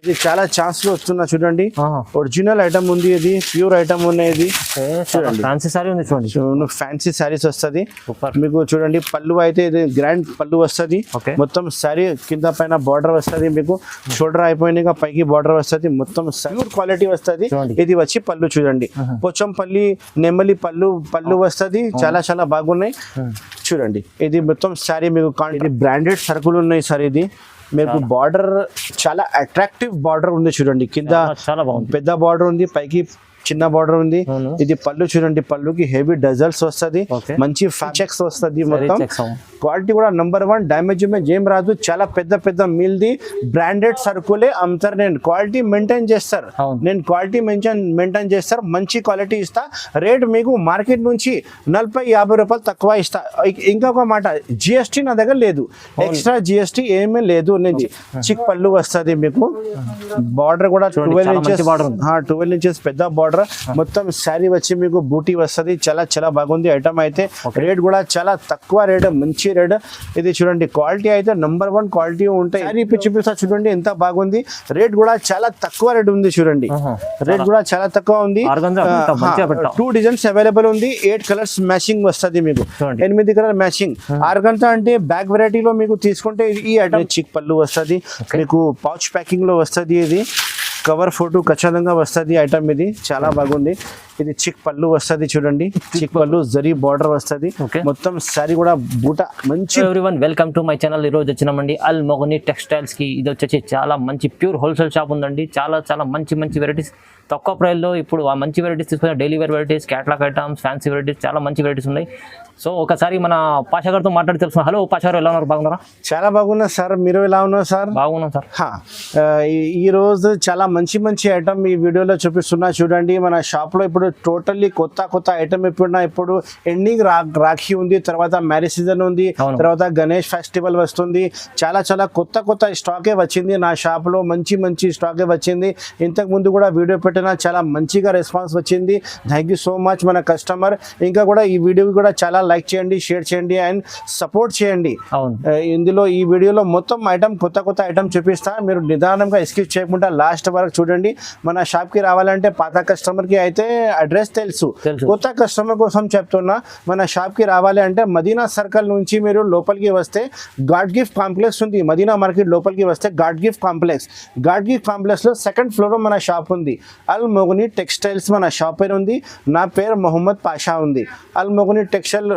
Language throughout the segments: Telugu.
ఇది చాలా ఛాన్స్ లో వస్తున్నా చూడండి. ఒరిజినల్ ఐటమ్ ఉంది, ఇది ప్యూర్ ఐటమ్ ఉన్నది. ఫ్యాన్సీ సారీ ఉంది చూడండి, ఫ్యాన్సీ సారీస్ వస్తుంది మీకు. చూడండి పళ్ళు అయితే ఇది గ్రాండ్ పళ్ళు వస్తుంది. మొత్తం సారీ కింద పైన బార్డర్ వస్తుంది మీకు. షోల్డర్ అయిపోయినాక పైకి బార్డర్ వస్తుంది. మొత్తం ప్యూర్ క్వాలిటీ వస్తుంది. ఇది వచ్చి పళ్ళు చూడండి, పోచంపల్లి నెమ్మలి పళ్ళు వస్తుంది. చాలా చాలా బాగున్నాయి చూడండి. ఇది మొత్తం సారీ మీకు ఇది బ్రాండెడ్ సరుకులు ఉన్నాయి సార్. ఇది మీకు బార్డర్ చాలా అట్రాక్టివ్ బార్డర్ ఉంది చూడండి. కింద చాలా బాగుంది, పెద్ద బార్డర్ ఉంది, పైకి చిన్న బార్డర్ ఉంది. ఇది పళ్ళు చూడండి, పళ్ళుకి హెవీ డజల్స్ వస్తుంది, మంచి చెక్స్ వస్తుంది. మొత్తం క్వాలిటీ కూడా నంబర్ 1, డ్యామేజ్ ఏం రాదు. చాలా పెద్ద పెద్ద మిల్ది బ్రాండెడ్ సరుకులే అమ్ముతారు. నేను క్వాలిటీ మెయింటైన్ చేస్తారు, మంచి క్వాలిటీ ఇస్తా. రేట్ మీకు మార్కెట్ నుంచి 40-50 రూపాయలు తక్కువ ఇస్తా. ఇంకొక మాట, జిఎస్టీ నా దగ్గర లేదు, ఎక్స్ట్రా జిఎస్టీ ఏమీ లేదు. నేను చిక్ పళ్ళు వస్తుంది మీకు. బార్డర్ కూడా 12 ఇంచెస్ పెద్ద బార్డర్. మొత్తం శారీ వచ్చి మీకు బూటీ వస్తుంది. చాలా చాలా బాగుంది ఐటమ్ అయితే. రేట్ కూడా చాలా తక్కువ రేట్, మంచి రేట్. ఇది చూడండి క్వాలిటీ అయితే నంబర్ 1 క్వాలిటీ ఉంటాయి. శారీ చూపిస్తా చూడండి ఎంత బాగుంది. రేట్ కూడా చాలా తక్కువ రేట్ ఉంది చూడండి. రేట్ కూడా చాలా తక్కువ ఉంది. 2 డిజైన్స్ అవైలబుల్ ఉంది. 8 కలర్స్ మ్యాచింగ్ వస్తుంది మీకు. 8 కలర్ మ్యాచింగ్. ఆర్గంజా అంటే బ్యాగ్ వెరైటీలో మీకు తీసుకుంటే ఈ ఐటమ్ చిక్ పళ్ళు వస్తుంది మీకు. పౌచ్ ప్యాకింగ్ లో వస్తుంది. ఇది కవర్ ఫోటో ఖచ్చితంగా వస్తుంది ఐటమ్. ఇది చాలా బాగుంది. ఇది చిక్ పళ్ళు వస్తుంది చూడండి. చిక్ పళ్ళు జరీ బార్డర్ వస్తుంది. మొత్తం సారీ కూడా బూట మంచి. Everyone welcome to my channel. ఈ రోజు వచ్చినామండి అల్ మొగని టెక్స్టైల్స్ కి. ఇది వచ్చేసి చాలా మంచి ప్యూర్ హోల్సేల్ షాప్ ఉందండి. చాలా చాలా మంచి మంచి వెరైటీస్ తక్కువ ప్రైస్లో. ఇప్పుడు ఆ మంచి వెరైటీస్ తీసుకున్న daily wear varieties, catalogue items, fancy varieties, చాలా మంచి వెరైటీస్ ఉన్నాయి. సో ఒకసారి మన పాషా గారితో మాట్లాడి తెలుసుకున్నాం. హలో పాషా గారు, ఎలా ఉన్నారు? బాగున్నారా? చాలా బాగున్నా సార్, మీరు ఎలా ఉన్నారు సార్? బాగున్నాం సార్. ఈ రోజు చాలా మంచి మంచి ఐటమ్ ఈ వీడియోలో చూపిస్తున్నా చూడండి. మన షాప్ లో ఇప్పుడు టోటల్లీ కొత్త ఐటమ్. ఇప్పుడు ఎండింగ్ రాఖీ ఉంది, తర్వాత మ్యారేజ్ సీజన్ ఉంది, తర్వాత గణేష్ ఫెస్టివల్ వస్తుంది. చాలా చాలా కొత్త స్టాకే వచ్చింది నా షాప్ లో. మంచి స్టాకే వచ్చింది. ఇంతకు ముందు కూడా వీడియో పెట్టినా చాలా మంచిగా రెస్పాన్స్ వచ్చింది. థ్యాంక్ యూ సో మచ్ మన కస్టమర్. ఇంకా కూడా ఈ వీడియో కూడా చాలా లైక్ చేయండి, షేర్ చేయండి అండ్ సపోర్ట్ చేయండి. ఇందులో ఈ వీడియోలో మొత్తం ఐటమ్ కొత్త ఐటమ్ చూపిస్తా. మీరు నిదానంగా స్కిప్ చేయకుండా లాస్ట్ వరకు చూడండి. మన షాప్ కి రావాలంటే పాత కస్టమర్ కి అయితే అడ్రస్ తెలుసు, కొత్త కస్టమర్ కోసం చెప్తున్నా. మన షాప్ కి రావాలి అంటే మదీనా సర్కిల్ నుంచి మీరు లోపలికి వస్తే గాడ్ గిఫ్ట్ కాంప్లెక్స్ ఉంది. మదీనా మార్కెట్ లోపలికి వస్తే గాడ్ గిఫ్ట్ కాంప్లెక్స్ లో 2nd ఫ్లోర్ లో మన షాప్ ఉంది. అల్ మొగని టెక్స్టైల్స్ మన షాప్ పేరు ఉంది. నా పేరు మొహమ్మద్ పాషా ఉంది. అల్ మొగని టెక్స్టైల్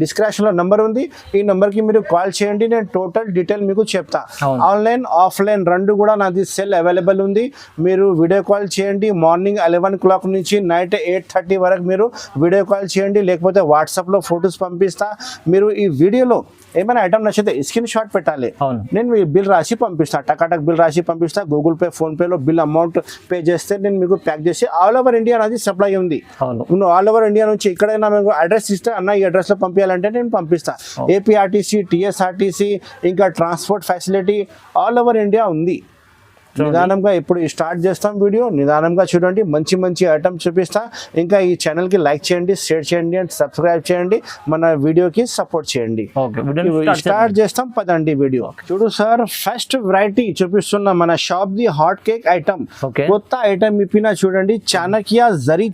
డిస్క్రిప్షన్ లో నంబర్ ఉంది. ఈ నంబర్ కి మీరు కాల్ చేయండి, నేను టోటల్ డీటెయిల్ మీకు చెప్తా. ఆన్లైన్ ఆఫ్లైన్ రెండు కూడా నాది సెల్ అవైలబుల్ ఉంది. మీరు వీడియో కాల్ చేయండి. మార్నింగ్ 11 o'clock నుంచి నైట్ 8:30 వరకు మీరు వీడియో కాల్ చేయండి, లేకపోతే వాట్సాప్ లో ఫొటోస్ పంపిస్తా. మీరు ఈ వీడియోలో ఏమైనా ఐటమ్ నచ్చితే స్క్రీన్ షాట్ పెట్టాలి. నేను బిల్ రాసి పంపిస్తా, టకాటక్ బిల్ రాసి పంపిస్తా. గూగుల్ పే, ఫోన్ పేలో బిల్ అమౌంట్ పే చేస్తే నేను మీకు ప్యాక్ చేసి ఆల్ ఓవర్ ఇండియా అనేది సప్లై ఉంది. ఆల్ ఓవర్ ఇండియా నుంచి ఎక్కడైనా మీకు అడ్రస్ ఇస్తే అన్న ఈ అడ్రస్ లో పంపించాలంటే నేను పంపిస్తా. ఏపీఆర్టీసీ, టీఎస్ఆర్టీసీ, ఇంకా transport facility all over India ఉంది. నిదానంగా ఇప్పుడు స్టార్ట్ చేస్తాం వీడియో. నిదానంగా చూడండి, మంచి ఐటమ్ చూపిస్తా. ఇంకా ఈ ఛానల్ కి లైక్ చేయండి, షేర్ చేయండి అండ్ సబ్స్క్రైబ్ చేయండి. మన వీడియోకి సపోర్ట్ చేయండి. స్టార్ట్ చేస్తాం పదండి వీడియో. చూడు సార్, ఫస్ట్ వెరైటీ చూపిస్తున్నా మన shop the hot cake item. కొత్త ఐటమ్ ఇప్పినా చూడండి. చాణక్య జరీ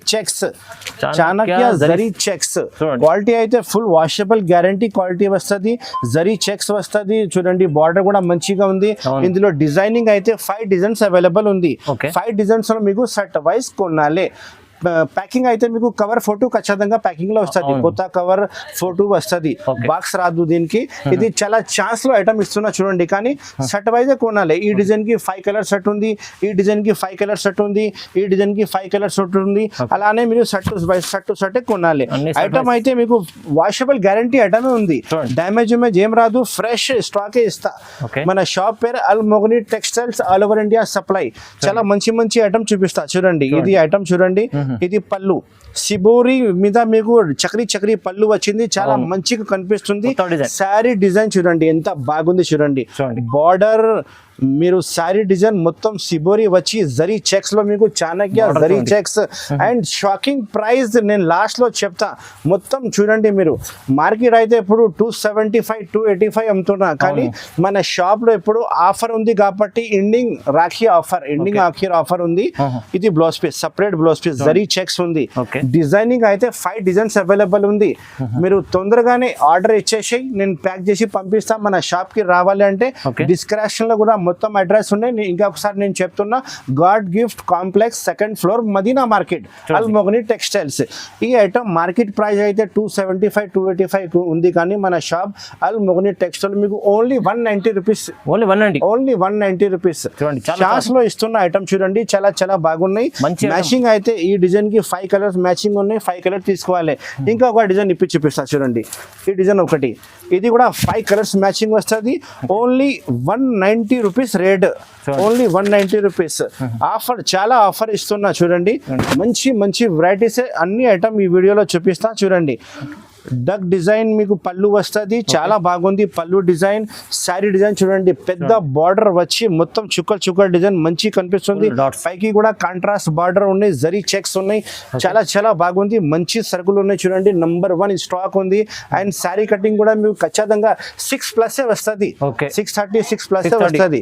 చెక్స్ క్వాలిటీ అయితే ఫుల్ వాషబుల్ గ్యారంటీ క్వాలిటీ వస్తుంది. జరీ చెక్స్ వస్తుంది చూడండి. బార్డర్ కూడా మంచిగా ఉంది. ఇందులో డిజైనింగ్ అయితే 5 డిజైన్స్ అవైలబుల్ ఉంది. 5 డిజైన్స్ లో మీకు సెట్ వైజ్ కొనాలి. ప్యాకింగ్ అయితే మీకు కవర్ ఫోటో ఖచ్చితంగా ప్యాకింగ్ లో వస్తుంది. కొత్త కవర్ ఫోటో వస్తుంది, బాక్స్ రాదు దీనికి. ఇది చాలా ఛాన్స్ లో ఐటమ్ ఇస్తున్నా చూడండి, కానీ సెట్ వైజ్ కొనాలి. ఈ డిజైన్ కి 5 కలర్ సెట్ ఉంది, ఈ డిజైన్ కి 5 కలర్ సెట్ ఉంది, ఈ డిజైన్ కి 5 కలర్ సెట్ ఉంది. అలానే మీరు సెట్ టు సెట్ కొనాలి. ఐటమ్ అయితే మీకు వాషబుల్ గ్యారంటీ ఐటమే ఉంది. డ్యామేజ్ ఏం రాదు, ఫ్రెష్ స్టాక్ ఇస్తా. మన షాప్ పేరు Al Mogani textiles, all over India supply. చాలా మంచి ఐటమ్ చూపిస్తా చూడండి. ఇది ఐటమ్ చూడండి. ఇది పళ్ళు సిబోరి మీద మీకు చక్రీ పళ్ళు వచ్చింది. చాలా మంచిగా కనిపిస్తుంది. శారీ డిజైన్ చూడండి ఎంత బాగుంది చూడండి. బార్డర్ మీరు శారీ డిజైన్ మొత్తం సిబోరి వచ్చి జరీ చెక్స్ లో మీకు Chanakya zari checks and shocking price నేను లాస్ట్ లో చెప్తా. మొత్తం చూడండి మీరు మార్కెట్ అయితే ఇప్పుడు 275 285 అమ్ముతున్నా, కానీ మన షాప్ లో ఇప్పుడు ఆఫర్ ఉంది కాబట్టి ఎండింగ్ రాఖీ ఆఫర్ ఉంది. ఇది blouse piece separate blouse piece zari checks ఉంది. డిజైనింగ్ అయితే 5 డిజైన్స్ అవైలబుల్ ఉంది. మీరు తొందరగానే ఆర్డర్ ఇచ్చేసి నేను ప్యాక్ చేసి పంపిస్తా. మన షాప్ కి రావాలి అంటే డిస్క్రిప్షన్ లో కూడా మొత్తం అడ్రస్ ఉన్నాయి. ఇంకా ఒకసారి నేను చెప్తున్నా, God gift complex 2nd floor Madina market Al Mogani textiles. ఈ ఐటమ్ మార్కెట్ ప్రైస్ అయితే 275 285 ఉంది, కానీ మన షాప్ అల్ మొగని టెక్స్టైల్ మీకు only 190 rupees, only 190 rupees chance లో ఇస్తున్న ఐటమ్. చూడండి చాలా చాలా బాగున్నాయి. మ్యాచింగ్ అయితే ఈ డిజైన్ కి 5 కలర్స్ మ్యాచింగ్ ఉన్నాయి. 5 కలర్ తీసుకోవాలి. ఇంకా ఒక డిజైన్ ఇప్పి చూపిస్తా చూడండి. ఈ డిజైన్ ఒకటి, ఇది కూడా 5 కలర్స్ మ్యాచింగ్ వస్తుంది. Only 190 rupees rate, only 190 rupees. Offer చాలా ఆఫర్ ఇస్తున్నా చూడండి. మంచి మంచి వెరైటీస్ అన్ని ఐటమ్ ఈ వీడియోలో చూపిస్తా చూడండి. డక్ డిజైన్ మీకు పళ్ళు వస్తుంది, చాలా బాగుంది పళ్ళు డిజైన్. శారీ డిజైన్ చూడండి, పెద్ద బార్డర్ వచ్చి మొత్తం చుక్కల డిజైన్ మంచి కనిపిస్తుంది. పైకి కూడా కాంట్రాస్ట్ బార్డర్ ఉన్నాయి, జరీ చెక్స్ ఉన్నాయి. చాలా చాలా బాగుంది. మంచి సరుకులు ఉన్నాయి చూడండి. నంబర్ 1 స్టాక్ ఉంది. అండ్ శారీ కటింగ్ కూడా మీకు ఖచ్చితంగా 6+ వస్తుంది, 630 6+ వస్తుంది.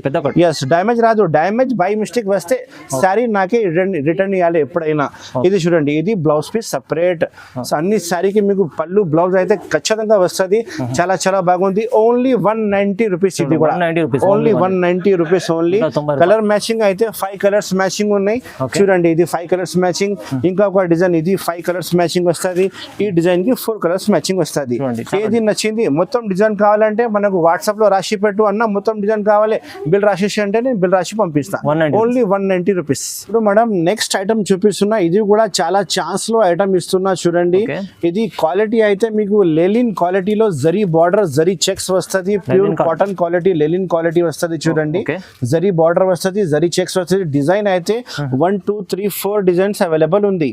ఎస్, డ్యామేజ్ రాదు. డ్యామేజ్ బై మిస్టేక్ వస్తే శారీ నాకే రిటర్న్ ఇవ్వాలి ఎప్పుడైనా. ఇది చూడండి, ఇది బ్లౌజ్ పీస్ సపరేట్. అన్ని శారీకి మీకు పళ్ళు బ్లౌజ్ అయితే ఖచ్చితంగా వస్తుంది. చాలా చాలా బాగుంది. Only 190 rupees. ఇది కూడా only 190 rupees only. Colour matching అయితే 5 కలర్స్ మ్యాచింగ్ ఉన్నాయి చూడండి. ఇది 5 కలర్స్ మ్యాచింగ్. ఇంకా ఒక డిజైన్ ఇది 5 కలర్స్ మ్యాచింగ్ వస్తుంది. ఈ డిజైన్ కి 4 కలర్స్ మ్యాచింగ్ వస్తుంది. ఏది నచ్చింది మొత్తం డిజైన్ కావాలంటే మనకు వాట్సాప్ లో రాసి పెట్టు అన్న, మొత్తం డిజైన్ కావాలి బిల్ రాసేసి అంటే నేను బిల్ రాసి పంపిస్తాను. Only 190 rupees. ఇప్పుడు మేడం నెక్స్ట్ ఐటమ్ చూపిస్తున్నా. ఇది కూడా చాలా ఛాన్స్ లో ఐటమ్ ఇస్తున్నా చూడండి. ఇది క్వాలిటీ అయితే మీకు లెలిన్ క్వాలిటీలో జరీ బార్డర్ జరీ చెక్స్ వస్తుంది. ప్యూర్ కాటన్ క్వాలిటీ లెలిన్ క్వాలిటీ వస్తుంది చూడండి. జరీ బార్డర్ వస్తుంది, జరీ చెక్స్ వస్తుంది. డిజైన్ అయితే 1 2 3 4 డిజైన్స్ అవైలబుల్ ఉంది.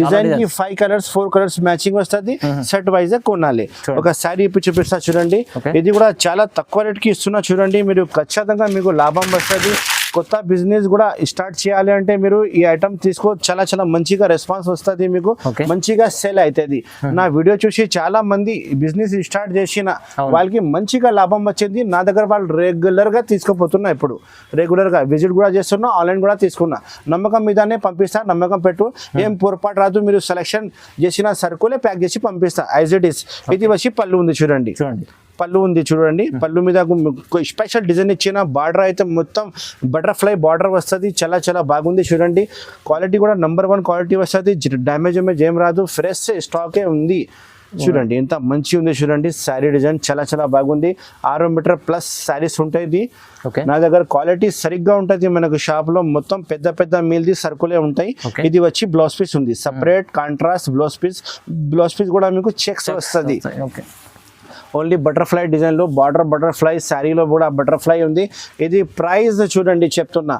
డిజైన్ కి 5 కలర్స్ 4 కలర్స్ మ్యాచింగ్ వస్తుంది. సెట్ వైజ్ కొనాలి. ఒక శారీ ఇప్పుడు చూపిస్తా చూడండి. ఇది కూడా చాలా తక్కువ రేట్ కి ఇస్తున్నా చూడండి. మీరు ఖచ్చితంగా మీకు లాభం వస్తుంది. కొత్త బిజినెస్ కూడా స్టార్ట్ చేయాలి అంటే మీరు ఈ ఐటమ్ తీసుకో, చాలా చాలా మంచిగా రెస్పాన్స్ వస్తుంది, మీకు మంచిగా సేల్ అవుతుంది. నా వీడియో చూసి చాలా మంది బిజినెస్ స్టార్ట్ చేసిన వాళ్ళకి మంచిగా లాభం వచ్చింది. నా దగ్గర వాళ్ళు రెగ్యులర్ గా తీసుకుపోతున్నా. ఇప్పుడు రెగ్యులర్ గా విజిట్ కూడా చేస్తున్నా, ఆన్లైన్ కూడా తీసుకున్నా. నమ్మకం మీదనే పంపిస్తా, నమ్మకం పెట్టు, ఏం పొరపాటు రాదు. మీరు సెలెక్షన్ చేసిన సరుకులే ప్యాక్ చేసి పంపిస్తా యాజ్ ఇట్ ఈస్. ఇది వచ్చి పళ్ళు ఉంది చూడండి. పళ్ళు ఉంది చూడండి. పళ్ళు మీద స్పెషల్ డిజైన్ ఇచ్చిన బార్డర్ అయితే మొత్తం బటర్ఫ్లై బార్డర్ వస్తుంది. చాలా చాలా బాగుంది చూడండి. క్వాలిటీ కూడా నంబర్ 1 క్వాలిటీ వస్తుంది. డ్యామేజ్ ఏం రాదు. ఫ్రెష్ స్టాకే ఉంది చూడండి. ఎంత మంచి ఉంది చూడండి. శారీ డిజైన్ చాలా చాలా బాగుంది. 6 మీటర్ ప్లస్ శారీస్ ఉంటాయి. ఇది నా దగ్గర క్వాలిటీ సరిగ్గా ఉంటుంది. మనకు షాప్ లో మొత్తం పెద్ద పెద్ద మీల్ది సరుకులే ఉంటాయి. ఇది వచ్చి బ్లౌజ్ పీస్ ఉంది separate contrast blouse piece. Blouse piece కూడా మీకు చెక్స్ వస్తుంది. ఓన్లీ బటర్ఫ్లై డిజైన్ లో బార్డర్ బటర్ఫ్లై, శారీలో కూడా బటర్ఫ్లై ఉంది. ఇది ప్రైస్ చూడండి చెప్తున్నా.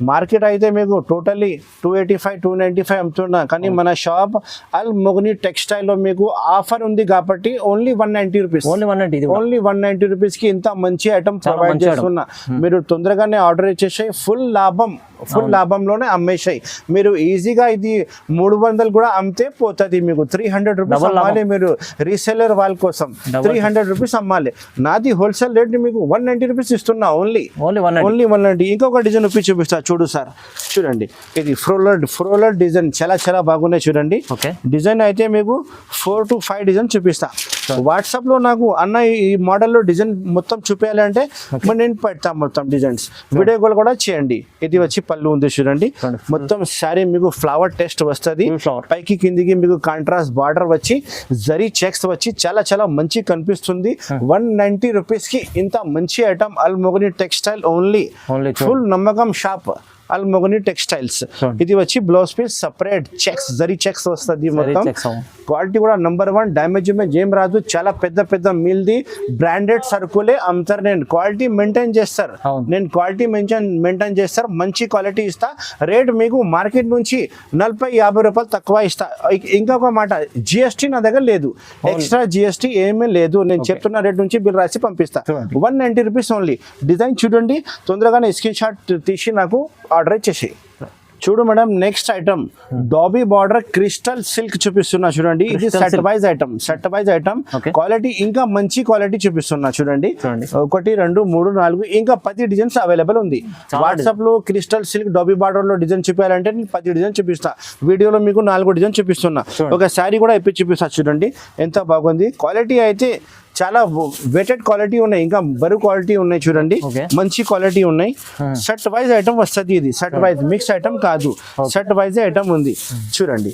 మార్కెట్ అయితే మీకు టోటల్లీ 285 295 అమ్ముతున్నా, కానీ మన షాప్ అల్ మొగని టెక్స్టైల్ లో మీకు ఆఫర్ ఉంది కాబట్టి ఓన్లీ 190 రూపీస్. ఓన్లీ 190 రూపీస్ కి ఇంత మంచి ఐటమ్ ప్రొవైడ్ చేస్తున్నా. మీరు తొందరగానే ఆర్డర్ ఇచ్చేసాయి. ఫుల్ లాభంలోనే అమ్మేసాయి. మీరు ఈజీగా ఇది 300 కూడా అమ్మితే పోతుంది. మీకు 300 రూపీస్ అమ్మాలి. మీరు రీసెలర్ వాళ్ళ కోసం 300 రూపీస్ అమ్మాలి. నాది హోల్సేల్ రేట్ మీకు 190 రూపీస్ ఇస్తున్నా. ఓన్లీ 190. ఇంకొక డిజైన్ చూపిస్తా చూడు సార్. చూడండి, ఇది ఫ్రోలర్ డిజైన్ చాలా చాలా బాగున్నాయి చూడండి. డిజైన్ అయితే మీకు 4 to 5 డిజైన్ చూపిస్తా. వాట్సాప్ లో నాకు అన్న ఈ మోడల్లో డిజైన్ మొత్తం చూపించాలి అంటే నేను పెడతా మొత్తం డిజైన్స్. వీడియో కాల్ కూడా చేయండి. ఇది వచ్చి పళ్ళు ఉంది చూడండి. మొత్తం శారీ మీకు ఫ్లవర్ టెస్ట్ వస్తుంది. పైకి కిందికి మీకు కాంట్రాస్ట్ బార్డర్ వచ్చి జరీ చెక్స్ వచ్చి చాలా చాలా మంచి కనిపిస్తుంది. 190 రూపీస్ కి ఇంత మంచి ఐటమ్ అల్ మొగని టెక్స్టైల్ ఓన్లీ. ఫుల్ నమ్మకం షాప్. అల్మోగని టెక్స్టైల్స్. ఇది వచ్చి blouse piece separate checks zari checks వస్తుంది మొత్తం. క్వాలిటీ కూడా నంబర్ 1, డ్యామేజ్ ఏం రాదు. చాలా పెద్ద పెద్ద మీల్ది బ్రాండెడ్ సరుకులే అమ్ముతారు. నేను క్వాలిటీ మెయింటైన్ చేస్తారు, మంచి క్వాలిటీ ఇస్తా. రేట్ మీకు మార్కెట్ నుంచి 40-50 రూపాయలు తక్కువ ఇస్తా. ఇంకొక మాట, జిఎస్టీ నా దగ్గర లేదు, ఎక్స్ట్రా జిఎస్టీ ఏమీ లేదు. నేను చెప్తున్న రేట్ నుంచి బిల్ రాసి పంపిస్తా. 190 రూపీస్ ఓన్లీ. డిజైన్ చూడండి, తొందరగానే స్క్రీన్ షాట్ తీసి నాకు ఆర్డర్ ఇచ్చేసి. చూడు madam, next item dobby border crystal silk చూపిస్తున్నా చూడండి. ఇది సెట్ వైజ్ ఐటమ్. క్వాలిటీ ఇంకా మంచి క్వాలిటీ చూపిస్తున్నా చూడండి. 1, 2, 3, 4 ఇంకా 10 డిజైన్స్ అవైలబుల్ ఉంది. వాట్సాప్ లో క్రిస్టల్ సిల్క్ డాబీ బార్డర్ లో డిజైన్ చూపించాలంటే నేను 10 డిజైన్ చూపిస్తా. వీడియోలో మీకు 4 డిజైన్ చూపిస్తున్నా. ఒక శారీ కూడా ఇప్పి చూపిస్తా చూడండి, ఎంత బాగుంది. క్వాలిటీ అయితే చాలా వెటెడ్ క్వాలిటీ ఉన్నాయి, ఇంకా బరువు క్వాలిటీ ఉన్నాయి చూడండి, మంచి క్వాలిటీ ఉన్నాయి. సెట్ వైజ్ ఐటమ్ వస్తుంది. ఇది సెట్ వైజ్, మిక్స్ ఐటమ్ కాదు, సెట్ వైజ్ ఐటమ్ ఉంది చూడండి.